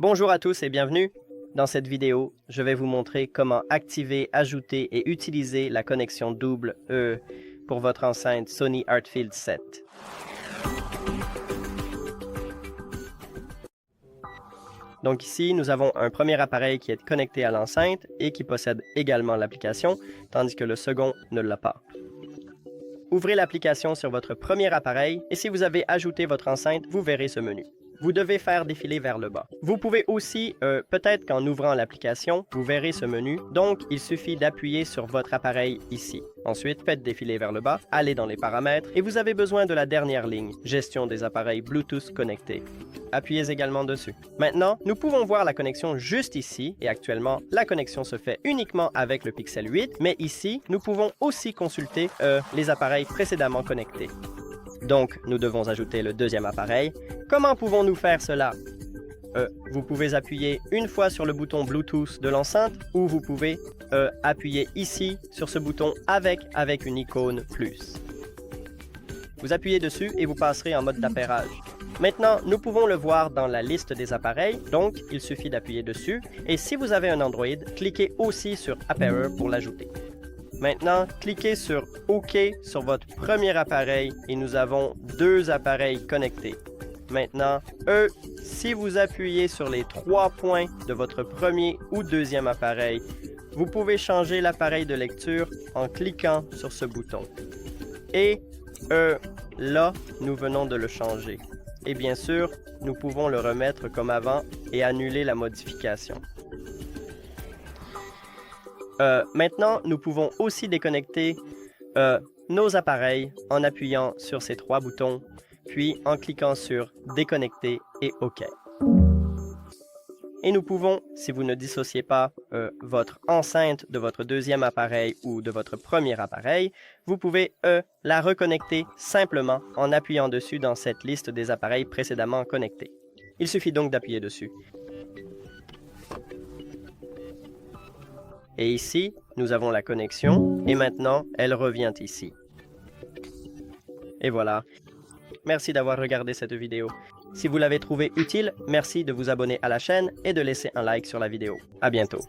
Bonjour à tous et bienvenue. Dans cette vidéo, je vais vous montrer comment activer, ajouter et utiliser la connexion double pour votre enceinte Sony Artfield 7. Donc ici, nous avons un premier appareil qui est connecté à l'enceinte et qui possède également l'application, tandis que le second ne l'a pas. Ouvrez l'application sur votre premier appareil et si vous avez ajouté votre enceinte, vous verrez ce menu. Vous devez faire défiler vers le bas. Vous pouvez aussi, peut-être qu'en ouvrant l'application, vous verrez ce menu. Donc, il suffit d'appuyer sur votre appareil ici. Ensuite, faites défiler vers le bas, allez dans les paramètres et vous avez besoin de la dernière ligne, gestion des appareils Bluetooth connectés. Appuyez également dessus. Maintenant, nous pouvons voir la connexion juste ici et actuellement, la connexion se fait uniquement avec le Pixel 8, mais ici, nous pouvons aussi consulter les appareils précédemment connectés. Donc, nous devons ajouter le deuxième appareil. Comment pouvons-nous faire cela? Vous pouvez appuyer une fois sur le bouton Bluetooth de l'enceinte ou vous pouvez appuyer ici sur ce bouton avec une icône plus. Vous appuyez dessus et vous passerez en mode d'appairage. Maintenant, nous pouvons le voir dans la liste des appareils, donc il suffit d'appuyer dessus. Et si vous avez un Android, cliquez aussi sur Appairer pour l'ajouter. Maintenant, cliquez sur OK sur votre premier appareil et nous avons deux appareils connectés. Maintenant, si vous appuyez sur les 3 points de votre premier ou deuxième appareil, vous pouvez changer l'appareil de lecture en cliquant sur ce bouton. Et là, nous venons de le changer. Et bien sûr, nous pouvons le remettre comme avant et annuler la modification. Maintenant, nous pouvons aussi déconnecter nos appareils en appuyant sur ces 3 boutons, puis en cliquant sur « Déconnecter » et « OK ». Et nous pouvons, si vous ne dissociez pas votre enceinte de votre deuxième appareil ou de votre premier appareil, vous pouvez la reconnecter simplement en appuyant dessus dans cette liste des appareils précédemment connectés. Il suffit donc d'appuyer dessus. Et ici, nous avons la connexion et maintenant, elle revient ici. Et voilà. Merci d'avoir regardé cette vidéo. Si vous l'avez trouvée utile, merci de vous abonner à la chaîne et de laisser un like sur la vidéo. À bientôt.